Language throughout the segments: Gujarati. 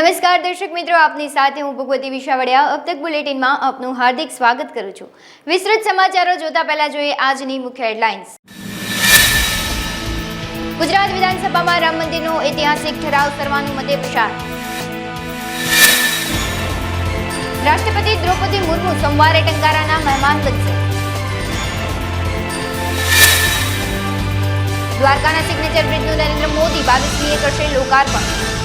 નમસ્કાર દર્શક મિત્રો, આપની સાથે હું ભગવતી વિશાવડિયા અબ તક બુલેટિનમાં આપનું હાર્દિક સ્વાગત કરું છું। વિસ્તૃત સમાચારો જોતા પહેલા જોઈએ આજની મુખ્ય હેડલાઇન્સ। ગુજરાત વિધાનસભામાં રામ મંદિરનો ઐતિહાસિક ઠરાવ સર્વાનુમતે પસાર। રાષ્ટ્રપતિ દ્રૌપદી મુર્મુ સોમવારે ટંકારાના મહેમાન બનશે। દ્વારકાના સિગ્નેચર બ્રિજનું નરેન્દ્ર મોદી 22મીએ કરશે લોકાર્પણ।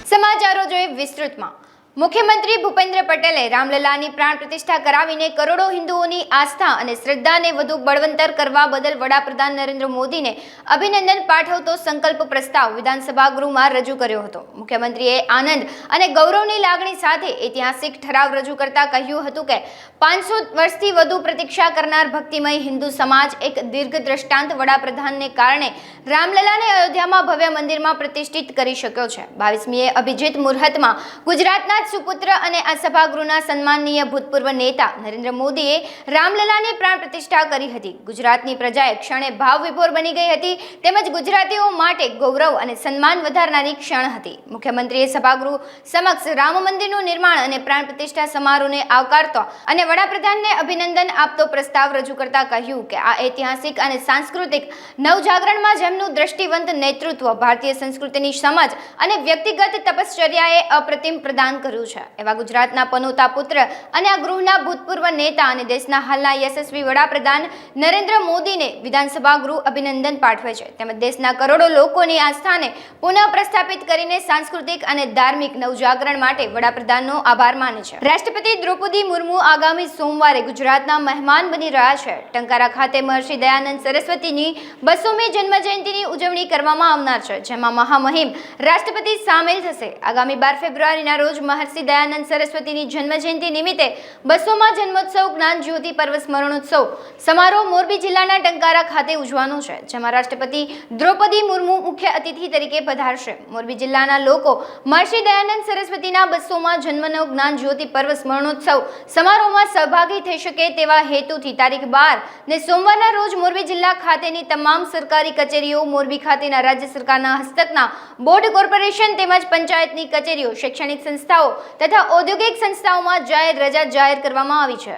समाचारों જોઈએ વિસ્તૃતમાં। મુખ્યમંત્રી ભૂપેન્દ્ર પટેલે રામલલાની પ્રાણ પ્રતિષ્ઠા કરાવીને કરોડો હિન્દુઓની આસ્થા અને શ્રદ્ધાને વધુ બળવંતર કરવા બદલ વડાપ્રધાન નરેન્દ્ર મોદીને અભિનંદન પાઠવતો સંકલ્પ પ્રસ્તાવ વિધાનસભા ગૃહમાં રજૂ કર્યો હતો। મુખ્યમંત્રીએ આનંદ અને ગૌરવની લાગણી સાથે ઐતિહાસિક ઠરાવ રજૂ કરતા કહ્યું હતું કે 500 વર્ષથી વધુ પ્રતીક્ષા કરનાર ભક્તિમય હિન્દુ સમાજ એક દીર્ઘ દ્રષ્ટાંત વડાપ્રધાનને કારણે રામલલાને અયોધ્યામાં ભવ્ય મંદિરમાં પ્રતિષ્ઠિત કરી શક્યો છે। 22મીએ અભિજીત મુહૂર્તમાં ગુજરાતના સુપુત્ર અને આ સભાગૃહના સન્માનનીય ભૂતપૂર્વ નેતા નરેન્દ્ર મોદીએ રામલલાની પ્રાણ પ્રતિષ્ઠા કરી હતી। ગુજરાતની પ્રજાએ ક્ષણે ભાવ વિભોર બની ગઈ હતી, તેમજ ગુજરાતીઓ માટે ગૌરવ અને સન્માન વધારનારી ક્ષણ હતી। મુખ્યમંત્રીએ સભાગૃહ સમક્ષ રામ મંદિરનું નિર્માણ અને પ્રાણ પ્રતિષ્ઠા સમારોહને આવકારતો અને વડાપ્રધાનને અભિનંદન આપતો પ્રસ્તાવ રજૂ કરતા કહ્યું કે આ ઐતિહાસિક અને સાંસ્કૃતિક નવજાગરણમાં જેમનું દ્રષ્ટિવંત નેતૃત્વ ભારતીય સંસ્કૃતિની સમજ અને વ્યક્તિગત તપશ્ચર્યાએ અપ્રતિમ પ્રદાન કર્યું છે, એવા ગુજરાતના પનોતા પુત્ર અને આ ગૃહના ભૂતપૂર્વ નેતા અને દેશના હાલના યશસ્વી વડાપ્રધાન નરેન્દ્ર મોદીને વિધાનસભા ગૃહ અભિનંદન પાઠવે છે, તેમજ દેશના કરોડો લોકોની આસ્થાને પુનઃ પ્રસ્થાપિત કરીને સાંસ્કૃતિક અને ધાર્મિક નવજાગરણ માટે વડાપ્રધાનનો આભાર માને છે। રાષ્ટ્રપતિ દ્રૌપદી મુર્મુ આગામી સોમવારે ગુજરાતના મહેમાન બની રહ્યા છે। ટંકારા ખાતે મહર્ષિ દયાનંદ સરસ્વતીની 200મી જન્મજયંતિની ઉજવણી કરવામાં આવનાર છે, જેમાં મહામહિમ રાષ્ટ્રપતિ સામેલ થશે। આગામી 12 ફેબ્રુઆરીના રોજ મહર્ષિ દયાનંદ સરસ્વતીની જન્મજયંતિ નિમિત્તે 200મા જન્મોત્સવ જ્ઞાન જ્યોતિ પર્વ સ્મરણોત્સવ સમારોહ મોરબી જિલ્લાના ટંકારા ખાતે ઉજવવાનો છે, જેમાં રાષ્ટ્રપતિ દ્રૌપદી મુર્મુ મુખ્ય અતિથિ તરીકે પધારશે। મોરબી જિલ્લાના લોકો મહર્ષિ દયાનંદ સરસ્વતીના 200મા જન્મનો જ્ઞાન જ્યોતિ પર્વ સ્મરણોત્સવ સમારોહમાં સહભાગી થઈ શકે તેવા હેતુથી તારીખ 12 ને સોમવારના રોજ મોરબી જિલ્લા ખાતેની તમામ સરકારી કચેરીઓ, મોરબી ખાતેના રાજ્ય સરકારના હસ્તકના બોર્ડ, કોર્પોરેશન તેમજ પંચાયતની કચેરીઓ, શૈક્ષણિક સંસ્થાઓ તથા ઔદ્યોગિક સંસ્થાઓમાં જાહેર રજા જાહેર કરવામાં આવી છે।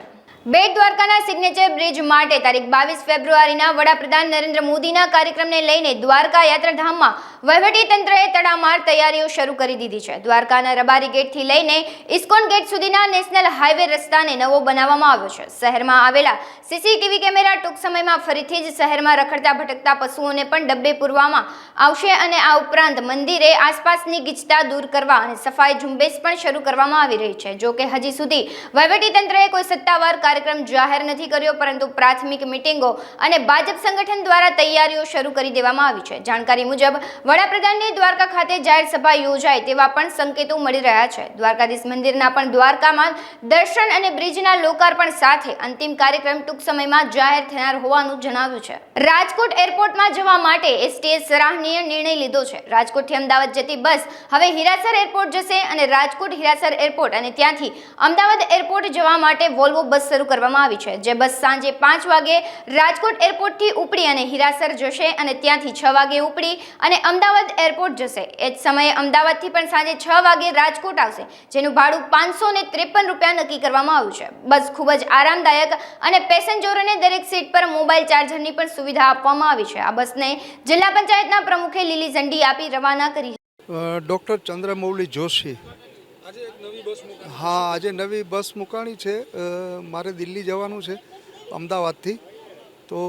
બેટ દ્વારકાના સિગ્નેચર બ્રિજ માટે તારીખ 22 ફેબ્રુઆરીના વડાપ્રધાન નરેન્દ્ર મોદીના કાર્યક્રમને લઈને દ્વારકા યાત્રાધામમાં વહીવટી તંત્રએ તડામાર તૈયારીઓ શરૂ કરી દીધી છે। દ્વારકાના રબારી ગેટથી લઈને ઇસ્કોન ગેટ સુધીના નેશનલ હાઈવે રસ્તાને નવો બનાવવામાં આવ્યો છે। શહેરમાં આવેલા સીસીટીવી કેમેરા ટૂંક સમયમાં ફરીથી જ શહેરમાં રખડતા ભટકતા પશુઓને પણ ડબ્બે પૂરવામાં આવશે અને આ ઉપરાંત મંદિરે આસપાસની ગીચતા દૂર કરવા અને સફાઈ ઝુંબેશ પણ શરૂ કરવામાં આવી રહી છે। જો કે હજી સુધી વહીવટી તંત્રએ કોઈ સત્તાવાર કાર્યક્રમ જાહેર નથી કર્યો, પરંતુ પ્રાથમિક મીટિંગો અને ભાજપ સંગઠન દ્વારા તૈયારીઓ શરૂ કરી દેવામાં આવી છે। જાણકારી મુજબ વડાપ્રધાનની દ્વારકા ખાતે જાહેર સભા યોજાય તેવા પણ સંકેતો મળી રહ્યા છે। દ્વારકાધીશ મંદિરના પણ દ્વારકામાં દર્શન અને બ્રિજના લોકાર્પણ સાથે અંતિમ કાર્યક્રમ ટૂંક સમયમાં જાહેર થનાર હોવાનું જણાવ્યું છે। રાજકોટ એરપોર્ટમાં જવા માટે એસટીએ સરાહનીય નિર્ણય લીધો છે। રાજકોટથી અમદાવાદ જતી બસ હવે હીરાસર એરપોર્ટ જશે અને રાજકોટ હીરાસર એરપોર્ટ અને ત્યાંથી અમદાવાદ એરપોર્ટ જવા માટે વોલ્વો બસ શરૂ કરવામાં આવી છે, જે બસ સાંજે 5 વાગે રાજકોટ એરપોર્ટથી ઉપડી અને હીરાસર જશે અને ત્યાંથી 6 વાગે ઉપડી અને અમદાવાદ એરપોર્ટ જશે। એ જ સમયે અમદાવાદથી પણ સાંજે 6 વાગે રાજકોટ આવશે, જેનું ભાડું 553 રૂપિયા નક્કી કરવામાં આવ્યું છે। બસ ખૂબ જ આરામદાયક અને પેસેન્જરોને દરેક સીટ પર મોબાઈલ ચાર્જરની પણ સુવિધા આપવામાં આવી છે। આ બસને જિલ્લા પંચાયતના પ્રમુખે લીલી ઝંડી આપી રવાના કરી। ડૉક્ટર ચંદ્રમૌલી જોશી, હા, આજે નવી બસ મુકાણી છે। મારે દિલ્હી જવાનું છે અમદાવાદથી, તો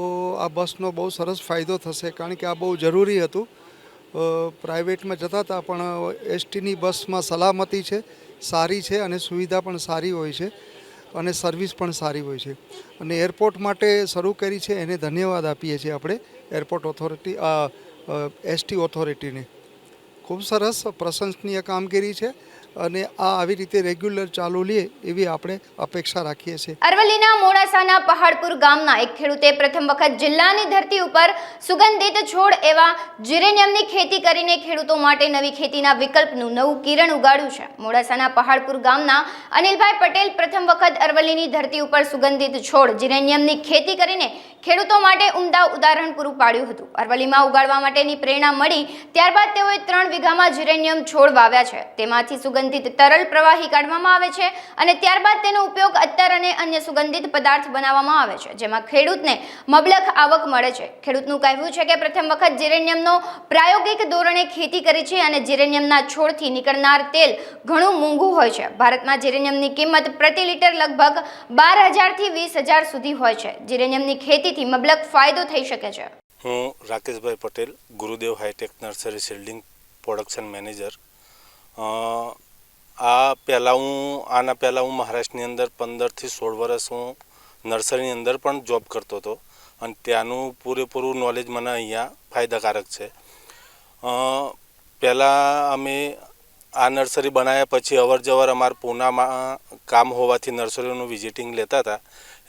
આ બસનો બહુ સરસ ફાયદો થશે, કારણ કે આ બહુ જરૂરી હતું। પ્રાઇવેટમાં જતા હતા, પણ એસટીની બસમાં સલામતી છે, સારી છે અને સુવિધા પણ સારી હોય છે અને સર્વિસ પણ સારી હોય છે। અને એરપોર્ટ માટે શરૂ કરી છે એને ધન્યવાદ આપીએ છીએ આપણે એરપોર્ટ ઓથોરિટી, એસટી ઓથોરિટીને। ખૂબ સરસ પ્રશંસનીય કામગીરી છે અને આ આવી રીતે રેગ્યુલર ચાલુ લે એવી આપણે અપેક્ષા રાખીએ છીએ। અરવલ્લીના મોડાસાના પહાડપુર ગામના એક ખેડૂતે પ્રથમ વખત જિલ્લાની ધરતી ઉપર સુગંધિત છોડ એવા જીરેનિયમની ખેતી કરીને ખેડૂતો માટે નવી ખેતીના વિકલ્પનું નવું કિરણ ઉગાડ્યું છે। મોડાસાના પહાડપુર ગામના અનિલભાઈ પટેલ પ્રથમ વખત અરવલ્લીની ધરતી ઉપર સુગંધિત છોડ જીરેનિયમની ખેતી કરીને ખેડૂતો માટે ઉમદા ઉદાહરણ પૂરું પાડ્યું હતું. અરવલ્લીમાં ઉગાડવા માટેની પ્રેરણા મળી ત્યારબાદ તેઓએ 3 વીઘામાં જીરેનિયમ છોડ વાવ્યા છે. તેમાંથી સુગંધિત તરલ પ્રવાહી કાઢવામાં આવે છે અને ત્યારબાદ તેનો ઉપયોગ અત્તર અને અન્ય સુગંધિત પદાર્થ બનાવવામાં આવે છે, જેમાં ખેડૂતને મબલખ આવક મળે છે. ખેડૂતનું કહેવું છે કે પ્રથમ વખત જીરેનિયમનો પ્રાયોગિક ધોરણે ખેતી કરી છે અને જીરેનિયમના છોડથી નીકળનાર તેલ ઘણું મોંઘું હોય છે. ભારતમાં જીરેનિયમની કિંમત પ્રતિ લીટર લગભગ 12,000 થી 20,000 સુધી હોય છે. જીરેનિયમની ખેતીથી મબલખ ફાયદો થઈ શકે છે. હું રાકેશભાઈ પટેલ, ગુરુદેવ હાઈટેક નર્સરી શિલ્ડિંગ પ્રોડક્શન મેનેજર. આના પહેલાં હું મહારાષ્ટ્રની અંદર 15 થી 16 વર્ષ હું નર્સરીની અંદર પણ જોબ કરતો હતો અને ત્યાંનું પૂરેપૂરું નોલેજ મને અહીંયા ફાયદાકારક છે. પહેલાં અમે આ નર્સરી બનાવ્યા પછી અવરજવર અમારા પૂનામાં કામ હોવાથી નર્સરીઓનું વિઝિટિંગ લેતા હતા.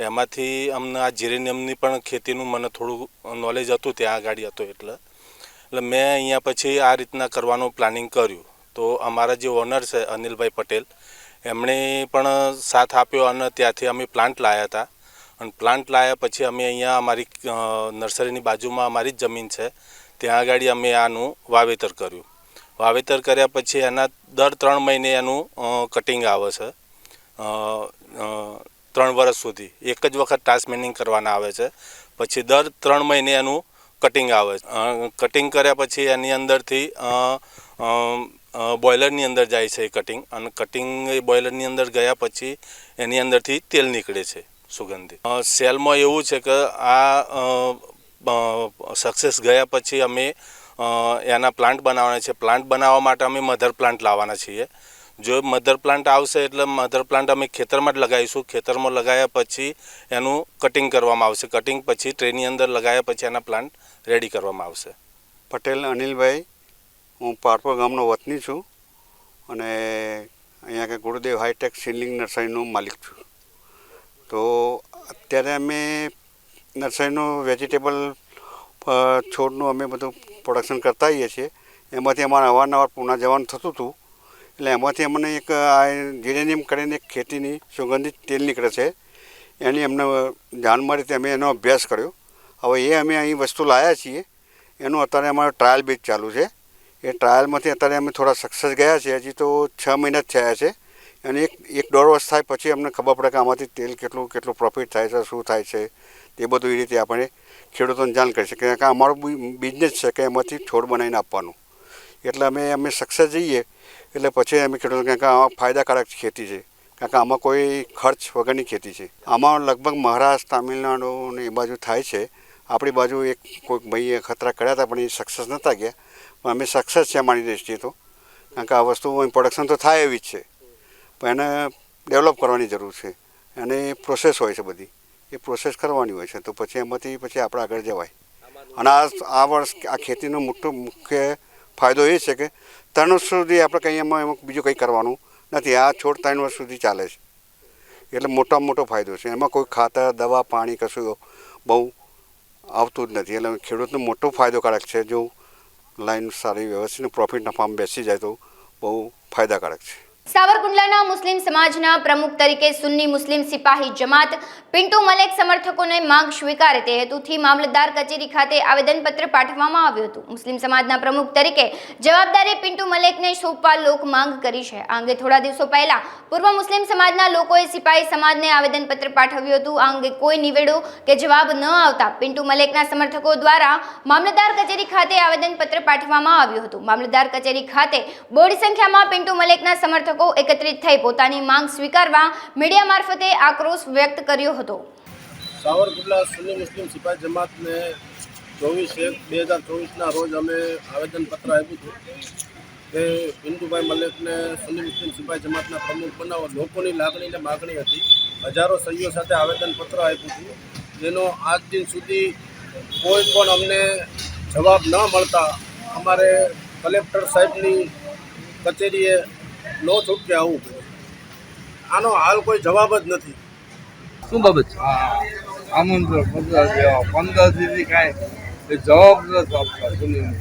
એમાંથી અમને આ જીરેનિયમની પણ ખેતીનું મને થોડું નોલેજ હતું, ત્યાં આગળ હતું. એટલે મેં અહીંયા પછી આ રીતના કરવાનું પ્લાનિંગ કર્યું. તો અમારા જે ઓનર છે અનિલભાઈ પટેલ, એમણે પણ સાથ આપ્યો અને ત્યાંથી અમે પ્લાન્ટ લાવ્યા હતા. અને પ્લાન્ટ લાવ્યા પછી અમે અહીંયા અમારી નર્સરીની બાજુમાં અમારી જ જમીન છે, ત્યાં આગળ અમે આનું વાવેતર કર્યું. વાવેતર કર્યા પછી એના દર 3 મહિને એનું કટિંગ આવે છે. 3 વર્ષ સુધી એક જ વખત ટ્રાન્સમેનિંગ કરવાના આવે છે. પછી દર 3 મહિને એનું કટિંગ આવે છે. કટિંગ કર્યા પછી એની અંદરથી બોઇલરની અંદર જાય છે એ કટિંગ, અને કટિંગ એ બોઇલરની અંદર ગયા પછી એની અંદરથી તેલ નીકળે છે સુગંધિત. સેલમાં એવું છે કે આ સક્સેસ ગયા પછી અમે એના પ્લાન્ટ બનાવવાના છે. પ્લાન્ટ બનાવવા માટે અમે મધર પ્લાન્ટ લાવવાના છીએ. જો મધર પ્લાન્ટ આવશે એટલે મધર પ્લાન્ટ અમે ખેતરમાં જ લગાવીશું. ખેતરમાં લગાવ્યા પછી એનું કટિંગ કરવામાં આવશે. કટિંગ પછી ટ્રેની અંદર લગાવ્યા પછી એના પ્લાન્ટ રેડી કરવામાં આવશે. પટેલ અનિલભાઈ, હું પારપોર ગામનો વતની છું અને અહીંયા કે ગુરુદેવ હાઈટેક શિલ્ડિંગ નર્સરીનો માલિક છું. તો અત્યારે અમે નર્સરીનું વેજીટેબલ છોડનું અમે બધું પ્રોડક્શન કરતા હોઈએ છીએ. એમાંથી અમારે અવારનવાર પૂના જવાનું થતું હતું. એટલે એમાંથી અમને એક જીરેનિયમ કરીને એક ખેતીની સુગંધિત તેલ નીકળે છે, એની અમને જાણ મળી તે અમે એનો અભ્યાસ કર્યો. હવે એ અમે અહીં વસ્તુ લાવ્યા છીએ. એનું અત્યારે અમારો ટ્રાયલ બેચ ચાલુ છે. એ ટ્રાયલમાંથી અત્યારે અમે થોડા સક્સેસ ગયા છે. હજી તો 6 મહિના જ થયા છે. અને એક 1.5 વર્ષ થાય પછી અમને ખબર પડે કે આમાંથી તેલ કેટલું પ્રોફિટ થાય છે, શું થાય છે, તે બધું એ રીતે આપણે ખેડૂતોને જાણ કરી શકીએ. કારણ કે અમારો બિઝનેસ છે કે એમાંથી છોડ બનાવીને આપવાનું. એટલે અમે સક્સેસ જઈએ એટલે પછી અમે ખેડૂતો કારણ કે આમાં ફાયદાકારક ખેતી છે, કારણ કે આમાં કોઈ ખર્ચ વગરની ખેતી છે. આમાં લગભગ મહારાષ્ટ્ર, તામિલનાડુ ને એ બાજુ થાય છે. આપણી બાજુ કોઈક ભાઈએ ખતરા કર્યા હતા પણ એ સક્સેસ નહોતા ગયા. પણ અમે સક્સેસ છે અમારી દૃષ્ટિએ તો, કારણ કે આ વસ્તુ પ્રોડક્શન તો થાય એવી જ છે, પણ એને ડેવલપ કરવાની જરૂર છે. અને પ્રોસેસ હોય છે બધી, એ પ્રોસેસ કરવાની હોય છે. તો પછી એમાંથી પછી આપણે આગળ જવાય. અને આ વર્ષ આ ખેતીનો મુખ્ય ફાયદો એ છે કે 3 વર્ષ સુધી આપણે કંઈ એમાં બીજું કંઈ કરવાનું નથી. આ છોડ 3 વર્ષ સુધી ચાલે છે, એટલે મોટામાં મોટો ફાયદો છે. એમાં કોઈ ખાતર, દવા, પાણી કશું બહુ આવતું જ નથી. એટલે ખેડૂતનો મોટો ફાયદોકારક છે. જો લાઈન સારી વ્યવસ્થિત પ્રોફિટ નફામાં બેસી જાય તો બહુ ફાયદાકારક છે. સાવરકુંડલાના મુસ્લિમ સમાજના પ્રમુખ તરીકે સુન્ની મુસ્લિમ સિપાહી જમાત પિન્ટુ મલેક સમર્થકોને માંગ સ્વીકારે તે હેતુથી મામલતદાર કચેરી ખાતે આવેદનપત્ર પાઠવવામાં આવ્યું હતું. મુસ્લિમ સમાજના પ્રમુખ તરીકે જવાબદારી પિન્ટુ મલેકને સોંપવા લોક માંગ કરી છે. આ અંગે થોડા દિવસો પહેલા પૂર્વ મુસ્લિમ સમાજના લોકોએ સિપાહી સમાજને આવેદનપત્ર પાઠવ્યું હતું. આ અંગે કોઈ નિવેડો કે જવાબ ન આવતા પિન્ટુ મલેકના સમર્થકો દ્વારા મામલતદાર કચેરી ખાતે આવેદનપત્ર પાઠવવામાં આવ્યું હતું. મામલતદાર કચેરી ખાતે બોડી સંખ્યામાં પિન્ટુ મલેકના સમર્થકો એકત્રિત થઈ પોતાની માંગ સ્વીકારવા મીડિયા મારફતે આક્રોશ વ્યક્ત કર્યો હતો. સાવરકુંડલા સુન્ની મુસ્લિમ સિપાહી જમાતને 24/1/2024ના રોજ અમે આવેદનપત્ર આપ્યું હતું કે પિન્ટુભાઈ મલેકને સુન્ની મુસ્લિમ સિપાહી જમાતના પ્રમુખ બનાવવા લોકોની લાગણીને માગણી હતી. હજારો સહીઓ સાથે આવેદનપત્ર આપ્યું હતું, જેનો આજ દિન સુધી કોઈ પણ અમને જવાબ ન મળતા અમારે કલેક્ટર સાહેબની કચેરીએ નો છૂટકે આવવું પડે. આનો હાલ કોઈ જવાબ જ નથી. શું બાબત છે? આમંત્રણ પત્ર દેવા 15 દીથી કાંઈ જવાબ નથી આપતા સુનીને,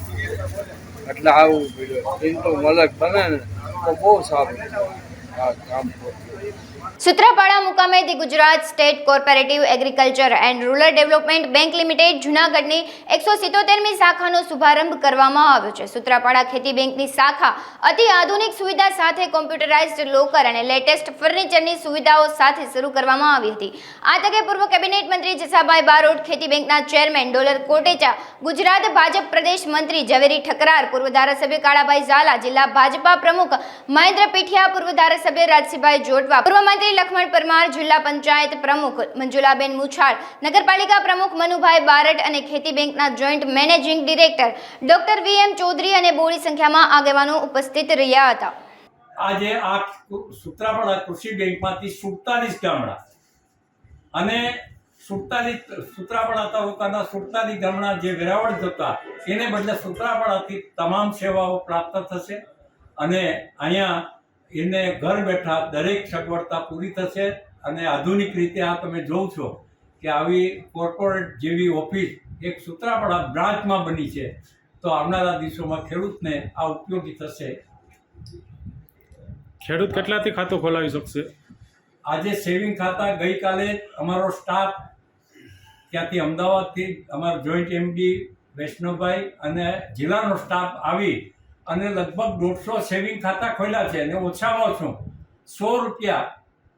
એટલે આવું પડ્યું. પિન્ટુ મલેક બને ને તો બહુ સારું આ કામ. સૂત્રાપાડા મુકામે the Gujarat state cooperative agriculture and rural development bank limited જૂનાગઢની 177મી શાખાનો શુભારંભ કરવામાં આવ્યો છે. સૂત્રાપાડા ખેતી બેંકની શાખા અતિ આધુનિક સુવિધા સાથે કોમ્પ્યુટરાઇઝ્ડ લોકર અને લેટેસ્ટ ફર્નિચરની સુવિધાઓ સાથે શરૂ કરવામાં આવી હતી. આ તકે પૂર્વ કેબિનેટ મંત્રી જસાભાઈ બારોટ, ખેતી બેંકના ચેરમેન ડોલર કોટેચા, ગુજરાત ભાજપ પ્રદેશ મંત્રી ઝવેરી ઠકરાર, પૂર્વ ધારાસભ્ય કાળાભાઈ ઝાલા, જિલ્લા ભાજપા પ્રમુખ મહેન્દ્ર પીઠિયા, પૂર્વ ધારાસભ્ય રાજસિંહભાઈ જોટવા, પૂર્વ મંત્રી લખમણ પરમાર, જિલ્લા પંચાયત પ્રમુખ મંજુલાબેન મુછાળ, નગરપાલિકા પ્રમુખ મનુભાઈ બારટ અને ખેતી બેંકના joint managing director doctor VM Chaudhary અને બોડી સંખ્યામાં આગેવાનો ઉપસ્થિત રહ્યા હતા. આજે આ સૂત્રાપાડા કૃષિ બેંકમાંથી 47 ગામડા અને 47 સૂત્રાપાડા તાલુકાના 47 ગામડા જે વેરાવળ જતા એને બદલે સૂત્રાપાડાથી તમામ સેવાઓ પ્રાપ્ત થશે અને અહીંયા એને ઘર બેઠા દરેક સગવડતા પૂરી થશે અને આધુનિક રીતે આ તમે જોવ છો કે આવી કોર્પોરેટ જેવી ઓફિસ એક સૂત્રાપાડા બ્રાન્ચમાં બની છે, તો આવનારા દિવસોમાં ખેડૂતને આ ઉપયોગી થશે. ખેડૂત કેટલાથી ખાતું ખોલાવી શકશે? આજે સેવિંગ ખાતા ગઈકાલે અમારો સ્ટાફ ત્યાંથી અમદાવાદથી અમારો જોઈન્ટ MD વૈષ્ણવભાઈ અને જિલ્લાનો સ્ટાફ આવી અને લગભગ 150 સેવિંગ ખાતા ખોલ્યા છે અને ઓછામાં ઓછું 100 રૂપિયા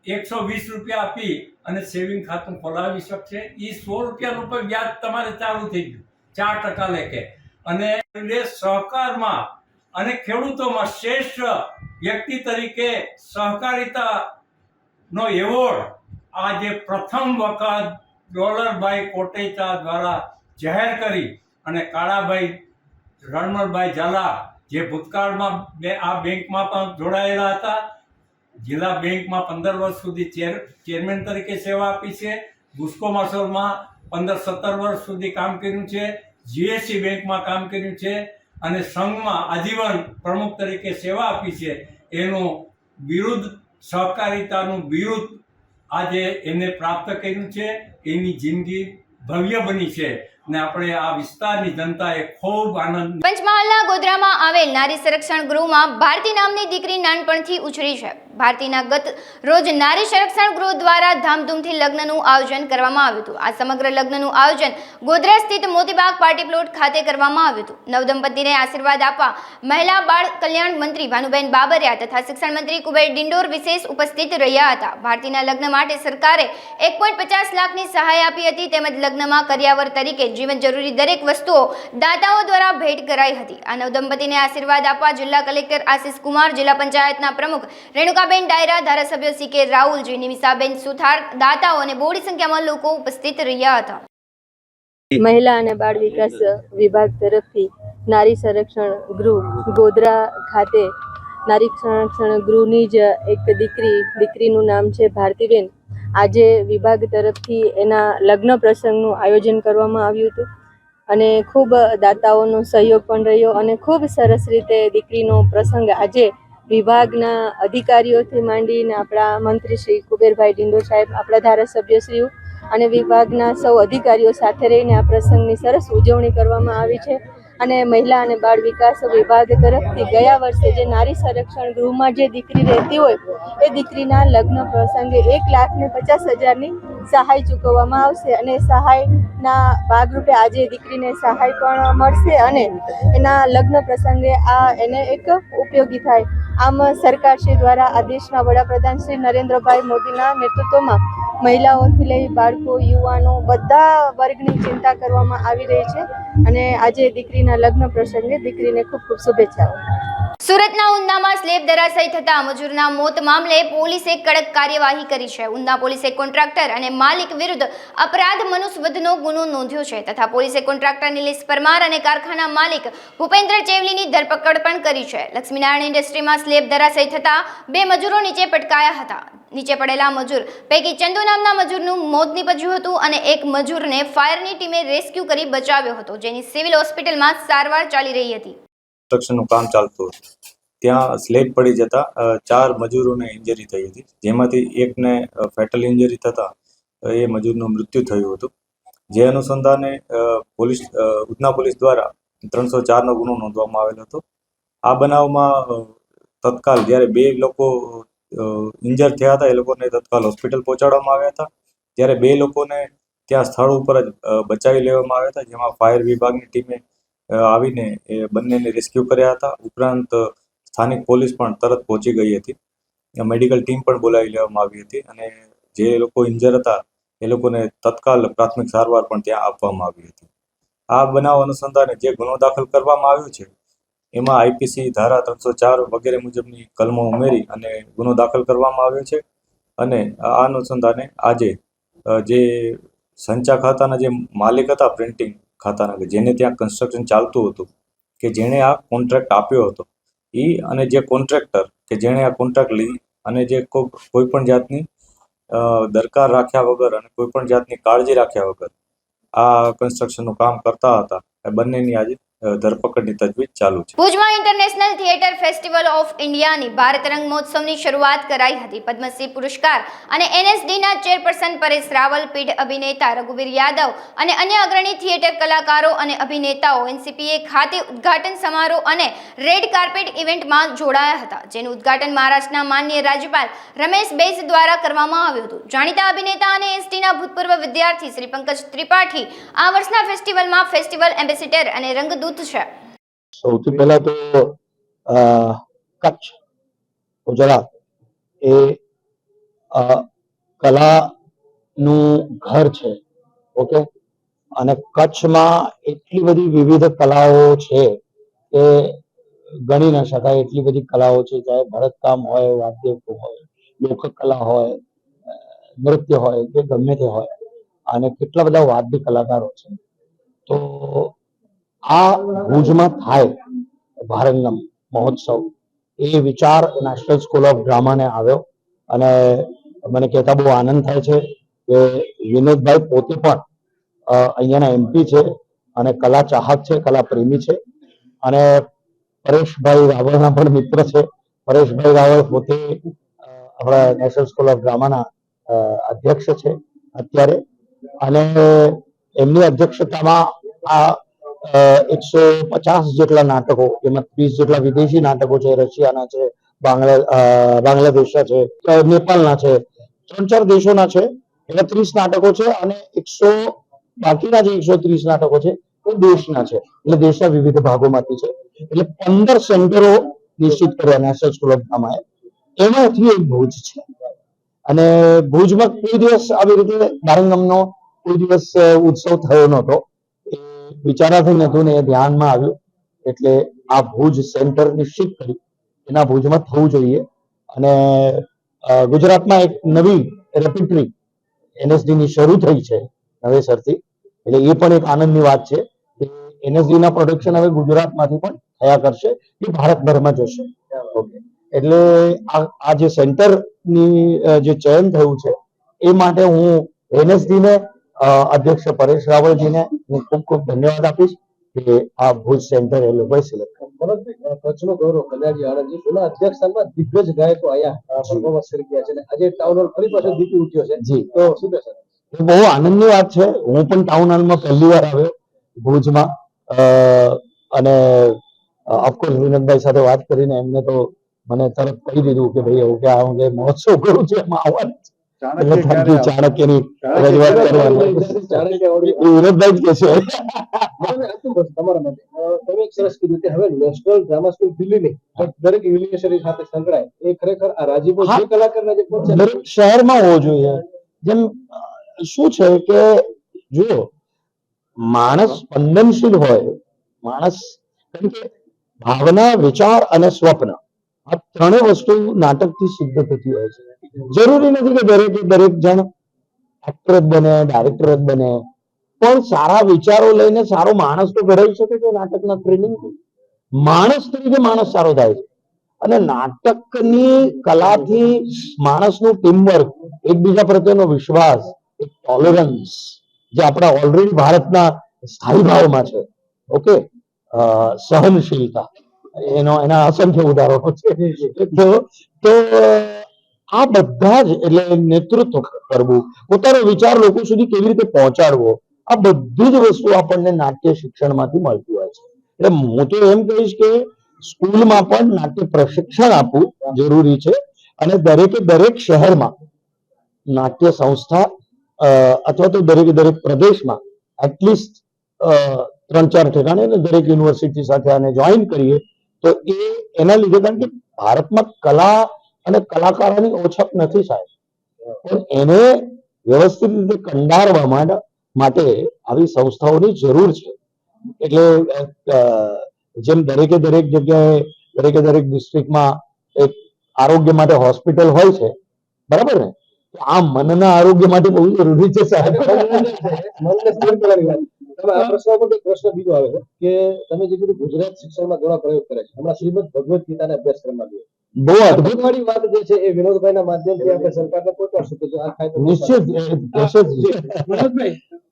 120 રૂપિયા આપી અને સેવિંગ ખાતું ખોલાવી શકશે. એ 100 રૂપિયાનું પણ વ્યાજ તમારે ચાલુ થઈ ગયું 4% લેખે અને સહકારમાં અને ખેડૂતોમાં શ્રેષ્ઠ વ્યક્તિ તરીકે સહકારિતાનો એવોર્ડ આજે પ્રથમ વખત ડોલરભાઈ કોટેચા દ્વારા જાહેર કરી અને કાળાભાઈ રણમલભાઈ ઝાલા જે ભૂતકાળમાં આ બેંકમાં પણ જોડાયેલા હતા, જિલ્લા બેંકમાં 15 વર્ષ સુધી ચેરમેન તરીકે સેવા આપી છે, ગુસ્કો માસોરમાં 15-17 વર્ષ સુધી કામ કર્યું છે, GSC બેંકમાં કામ કર્યું છે અને સંઘમાં આજીવન પ્રમુખ તરીકે સેવા આપી છે. એનું બિરુદ, સહકારિતાનું બિરુદ આજે એને પ્રાપ્ત કર્યું છે. એની જિંદગી ભવ્ય બની છે અને આપણે આ વિસ્તારની જનતાએ ખૂબ આનંદ. પંચમહાલના ગોધરામાં આવેલ નારી સંરક્ષણ ગૃહમાં ભારતી નામની દીકરી નાનપણથી ઉછળી છે. ભારતીના ગત રોજ નારી સંરક્ષણ ગૃહ દ્વારા ધામધૂમથી લગ્નનું આયોજન કરવામાં આવ્યું હતું. આ સમગ્ર લગ્નનું આયોજન ગોધરા સ્થિત મોતીબાગ પાર્ટી પ્લોટ ખાતે કરવામાં આવ્યું હતું. નવદંપતિને આશીર્વાદ આપવા મહિલા બાળ કલ્યાણ મંત્રી ભાનુબેન બાબરિયા તથા શિક્ષણ મંત્રી કુબેર ડિંડોર વિશેષ ઉપસ્થિત રહ્યા હતા. ભારતીના લગ્ન માટે સરકારે 1.50 લાખની સહાય આપી હતી તેમજ લગ્નમાં કરિયાવર તરીકે જીવન જરૂરી દરેક વસ્તુઓ દાતાઓ દ્વારા ભેટ કરાઈ હતી. આ નવદંપતિને આશીર્વાદ આપવા જિલ્લા કલેક્ટર આશિષ કુમાર, જિલ્લા પંચાયતના પ્રમુખ રેણુકાબેન ડાયરા, ધારાસભ્ય CK રાહુલજી, નિમિષાબેન સુથાર, દાતાઓ અને બોડી સંખ્યામાં લોકો ઉપસ્થિત રહ્યા હતા. મહિલા અને બાળ વિકાસ વિભાગ તરફથી નારી સંરક્ષણ ગૃહ ગોધરા ખાતે નારી સંરક્ષણ ગૃહની જ એક દીકરીનું નામ છે ભારતીબેન. આજે વિભાગ તરફથી એના લગ્ન પ્રસંગનું આયોજન કરવામાં આવ્યું હતું અને ખૂબ દાતાઓનો સહયોગ પણ રહ્યો અને ખૂબ સરસ રીતે દીકરીનો પ્રસંગ આજે વિભાગના અધિકારીઓથી માંડીને આપણા મંત્રી શ્રી કુબેરભાઈ ડિંડોર સાહેબ, આપણા ધારાસભ્યશ્રીઓ અને વિભાગના સૌ અધિકારીઓ સાથે રહીને આ પ્રસંગની સરસ ઉજવણી કરવામાં આવી છે. અને મહિલા અને બાળ વિકાસ વિભાગ તરફથી ગયા વર્ષે જે નારી સંરક્ષણ ગૃહમાં જે દીકરી રહેતી હોય એ દીકરીના લગ્ન પ્રસંગે 1,50,000ની સહાય ચૂકવવામાં આવશે અને સહાયના ભાગરૂપે આજે દીકરીને સહાય પણ મળશે અને એના લગ્ન પ્રસંગે આ એને એક ઉપયોગી થાય. આમ સરકારશ્રી દ્વારા આ દેશના વડાપ્રધાન શ્રી નરેન્દ્રભાઈ મોદીના નેતૃત્વમાં મહિલાઓથી લઈ બાળકો, યુવાનો બધા વર્ગની ચિંતા કરવામાં આવી રહી છે અને આજે દીકરીના લગ્ન પ્રસંગે દીકરીને ખૂબ ખૂબ શુભેચ્છાઓ. સુરતના ઉંદામાં સ્લેબ ધરાશયી થતા મજૂરના મોત મામલે પોલીસે કડક કાર્યવાહી કરી છે. ઉંદા પોલીસે કોન્ટ્રાક્ટર અને માલિક વિરુદ્ધ અપરાધ મનુષ્યવધનો ગુનો નોંધ્યો છે તથા પોલીસે કોન્ટ્રાક્ટર નિલેશ પરમાર અને કારખાના માલિક ભૂપેન્દ્ર ચેવલીની ધરપકડ પણ કરી છે. લક્ષ્મીનારાયણ ઇન્ડસ્ટ્રીમાં સ્લેબ ધરાશયી થતા 2 મજૂરો નીચે પટકાયા હતા. નીચે પડેલા મજૂર પૈકી ચંદુ નામના મજૂરનું મોત નીપજ્યું હતું અને એક મજૂરને ફાયરની ટીમે રેસ્ક્યુ કરી બચાવ્યો હતો, જેની સિવિલ હોસ્પિટલમાં સારવાર ચાલી રહી હતી. કન્સ્ટ્રક્શનનું કામ ચાલતું હતું ત્યાં સ્લેબ પડી જતા 4 મજૂરોને ઇન્જરી થઈ હતી, જેમાંથી એકને ફેટલ ઇન્જરી થતાં એ મજૂરનું મૃત્યુ થયું હતું. જે અનુસંધાને ઉધના પોલીસ દ્વારા 304નો ગુનો નોંધવામાં આવેલો હતો. આ બનાવમાં તત્કાલ જ્યારે 2 લોકો ઇન્જર થયા હતા એ લોકોને તત્કાલ હોસ્પિટલ પહોંચાડવામાં આવ્યા હતા. ત્યારે 2 લોકોને ત્યાં સ્થળ ઉપર જ બચાવી લેવામાં આવ્યા હતા, જેમાં ફાયર વિભાગની ટીમે આવીને એ બંનેને રેસ્ક્યુ કર્યા હતા. ઉપરાંત સ્થાનિક પોલીસ પણ તરત પહોંચી ગઈ હતી. મેડિકલ ટીમ પણ બોલાવી લેવામાં આવી હતી અને જે લોકો ઇન્જર હતા એ લોકોને તત્કાલ પ્રાથમિક સારવાર પણ ત્યાં આપવામાં આવી હતી. આ બનાવ અનુસંધાને જે ગુનો દાખલ કરવામાં આવ્યો છે એમાં આઈપીસી ધારા 304 વગેરે મુજબની કલમો ઉમેરી અને ગુનો દાખલ કરવામાં આવ્યો છે. અને આ અનુસંધાને આજે જે સંચા ખાતાના જે માલિક હતા, પ્રિન્ટિંગ ખાતાના, કે જેને ત્યાં કન્સ્ટ્રક્શન ચાલતું હતું, કે જેણે આ કોન્ટ્રાક્ટ આપ્યો હતો, એ અને જે કોન્ટ્રાક્ટર કે જેણે આ કોન્ટ્રાક્ટ લઈ અને જે કોઈ પણ જાતની દરકાર રાખ્યા વગર અને કોઈ પણ જાતની કાળજી રાખ્યા વગર આ કન્સ્ટ્રક્શનનું કામ કરતા હતા, એ બંનેની આજે ધરપકડની તજવીજ ચાલુ છે. ભુજમાં ઇન્ટરનેશનલ થિયેટર ફેસ્ટિવલ ઓફ ઇન્ડિયાની ભારત રંગ મહોત્સવની શરૂઆત કરાઈ હતી. પદ્મશ્રી પુરસ્કાર અને એનએસડીના ચેરપર્સન પરેશ રાવલ, પીઢ અભિનેતા રઘુવીર યાદવ અને અન્ય અગ્રણી થિયેટર કલાકારો અને અભિનેતાઓ એનસીપીએ ખાતે ઉદ્ઘાટન સમારોહ અને રેડ કાર્પેટ ઇવેન્ટમાં જોડાયા હતા, જેનું ઉદ્ઘાટન મહારાષ્ટ્રના માનનીય રાજ્યપાલ રમેશ બેસ દ્વારા કરવામાં આવ્યું હતું. જાણીતા અભિનેતા અને એસટીના ભૂતપૂર્વ વિદ્યાર્થી શ્રી પંકજ ત્રિપાઠી આ વર્ષના ફેસ્ટિવલમાં ફેસ્ટિવલ એમ્બેસેડર અને રંગદૂત છે. સૌથી પહેલા તો કચ્છ ગુજરાત એ કલાનું ઘર છે. ઓકે, અને કચ્છમાં એટલી બધી વિવિધ કલાઓ છે કે ગણી ન શકાય એટલી બધી કલાઓ છે. ચાહે ભરતકામ હોય, વાદ્ય હોય, લોકકલા હોય, નૃત્ય હોય કે ગમે તે હોય, અને કેટલા બધા વાદ્ય કલાકારો છે. તો આ ભુજમાં થાય ભારંગમ મહોત્સવ એ વિચાર નેશનલ સ્કૂલ ઓફ ડ્રામાને આવ્યો અને મને કહેતા બહુ આનંદ થાય છે કે વિનોદભાઈ પોતે પણ અહીંયાના એમપી છે અને કલા ચાહક છે, કલા પ્રેમી છે, અને પરેશભાઈ રાવળના પણ મિત્ર છે. પરેશભાઈ રાવળ પોતે આપણા નેશનલ સ્કૂલ ઓફ ડ્રામાના અધ્યક્ષ છે અત્યારે, અને એમની અધ્યક્ષતામાં આ 150 જેટલા નાટકો, જેમાં 30 જેટલા વિદેશી નાટકો છે, રશિયાના છે, બાંગ્લાદેશના છે, નેપાળના છે, 3-4 દેશોના છે, એવા 30 નાટકો છે, અને બાકીના જે 130 નાટકો છે એ દેશના છે, એટલે દેશના વિવિધ ભાગોમાંથી છે. એટલે 15 સેન્ટરો નિશ્ચિત કર્યા નેશનલ સ્કૂલ ઓફ ડ્રામાએ, એમાંથી એક ભુજ છે. અને ભુજમાં કોઈ દિવસ આવી રીતે ભારંગમનો કોઈ દિવસ ઉત્સવ થયો નહોતો. વિચારાથી નતું ને એ ધ્યાનમાં આવ્યું, એટલે આ ભુજ સેન્ટર નિશ્ચિત કર્યું એના ભુજમાં થવું જોઈએ. અને ગુજરાતમાં એક નવી રેપિટરી એનએસડી ની શરૂ થઈ છે નવેસરથી, એટલે એ પણ એક આનંદની વાત છે કે એનએસડી ના પ્રોડક્શન હવે ગુજરાતમાંથી પણ થયા કરશે, એ ભારતભરમાં જશે. ઓકે, એટલે આ જે સેન્ટરની જે ચયન થયું છે એ માટે હું એનએસડી ને અધ્યક્ષ પરેશ રાવળજીને હું ખૂબ ખૂબ ધન્યવાદ આપીશ કે આ ભુજ સેન્ટર એ લોકોએ સિલેક્ટ કર્યું. કચ્છનો ગૌરવ કલ્યાણજી આણંદજી, એના અધ્યક્ષસ્થાનમાં દિગ્ગજ ગાયકો આયા પરફોર્મન્સ કરી ગયા છે, આજે ટાઉન હોલ ફરી પાછો દીપી ઉઠ્યો છે. જી, તો શું કહેશો? બહુ આનંદની વાત છે. હું પણ ટાઉન હોલમાં પહેલી વાર આવ્યો ભુજમાં, અને ઓફકોર્સ વિનોદભાઈ સાથે વાત કરીને એમને તો મને તરત કહી દીધું કે ભાઈ એવું કે આ હું મહોત્સવ કરું છું એમાં આવવાનું છે. ચાણક્યની રજૂઆત કરવાની વિનોદભાઈ જ કહેશે. તમારા માટે તમે એક સરસ કીધું કે હવે નેશનલ ડ્રામા સ્કૂલ દિલ્હી નહીં પણ દરેક યુનિવર્સિટી સાથે સંકળાય, એ ખરેખર આ રાજીપો જે કલાકારના જે દરેક શહેરમાં હોવો જોઈએ. જેમ શું છે કે જો માણસ સ્પંદનશીલ હોય, માણસ ભાવના, વિચાર અને સ્વપ્ન, આ ત્રણેય વસ્તુ નાટકથી સિદ્ધ થતી હોય છે. જરૂરી નથી કે દરેક જણ એક્ટર જ બને, ડાયરેક્ટર જ બને, પણ સારા વિચારો લઈને સારો માણસ તો ઘડાઈ શકે છે નાટકના ટ્રેનિંગથી. માણસ તરીકે માણસ સારો થાય છે, અને નાટકની કલાથી માણસનું ટીમવર્ક, એકબીજા પ્રત્યેનો વિશ્વાસ, એક ટોલરન્સ, જે આપણા ઓલરેડી ભારતના સ્થાયી ભાવમાં છે. ઓકે, સહનશીલતા, એના અસંખ્ય ઉદાહરણો છે. તો આ બધા જ, એટલે નેતૃત્વ કરવું, પોતાનો વિચાર લોકો સુધી કેવી રીતે પહોંચાડવો, આ બધી જ વસ્તુ આપણને નાટ્ય શિક્ષણમાંથી મળતી હોય છે. એટલે હું તો એમ કહીશ કે સ્કૂલમાં પણ નાટ્ય પ્રશિક્ષણ આપવું જરૂરી છે, અને દરેક શહેરમાં નાટ્ય સંસ્થા અથવા તો દરેક પ્રદેશમાં એટલીસ્ટ 3-4 ઠેકાણે અને દરેક યુનિવર્સિટી સાથે આને જોઈન કરીએ તો એના લીધે, કારણ કે ભારતમાં કલા અને કલાકારોની ઓછપ નથી સાહેબ, પણ એને વ્યવસ્થિત રીતે કંડારવા માટે આવી સંસ્થાઓની જરૂર છે. એટલે જેમ દરેક જગ્યાએ દરેક ડિસ્ટ્રિક્ટમાં એક આરોગ્ય માટે હોસ્પિટલ હોય છે, બરાબર ને? આ મનના આરોગ્ય માટે બહુ જરૂરી છે સાહેબ. પ્રશ્ન બીજો આવે છે કે તમે જે કીધું ગુજરાત શિક્ષણમાં ઘણા પ્રયોગ કરે છે, હમણાં શ્રીમદ ભગવદ ગીતાના અભ્યાસક્રમમાં બહુ અદભુત વાળી વાત જે છે એ વિનોદભાઈના માધ્યમથી આપણે સરકારને પહોંચાડશું કે આ થાય તો નિશ્ચિત.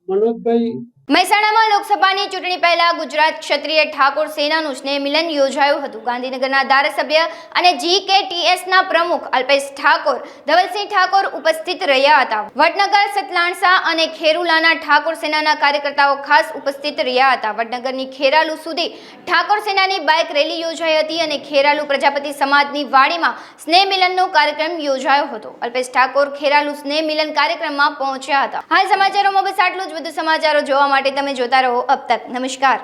મનોજભાઈ, મહેસાણામાં લોકસભાની ચૂંટણી પહેલા ગુજરાત ક્ષત્રિય ઠાકોર સેનાનું સ્નેહ મિલન યોજાયું હતું. ગાંધીનગરના ધારાસભ્ય અને GKTSના પ્રમુખ અલ્પેશ ઠાકોર, ધવલસિંહ ઠાકોર ઉપસ્થિત રહ્યા હતા. વડનગર, સતલાણસા અને ખેરુલાના ઠાકોર સેનાના કાર્યકર્તાઓ ખાસ ઉપસ્થિત રહ્યા હતા. વડનગરની ખેરાલુ સુધી ઠાકોર સેનાની બાઇક રેલી યોજાઈ હતી અને ખેરાલુ પ્રજાપતિ સમાજની વાડીમાં સ્નેહ મિલનનો કાર્યક્રમ યોજાયો હતો. અલ્પેશ ઠાકોર ખેરાલુ સ્નેહ મિલન કાર્યક્રમમાં પહોંચ્યા હતા. હાલ સમાચારોમાં બસ આટલું જ. વધુ સમાચારો જોવા માટે તમે જોતા રહો અબ તક. નમસ્કાર.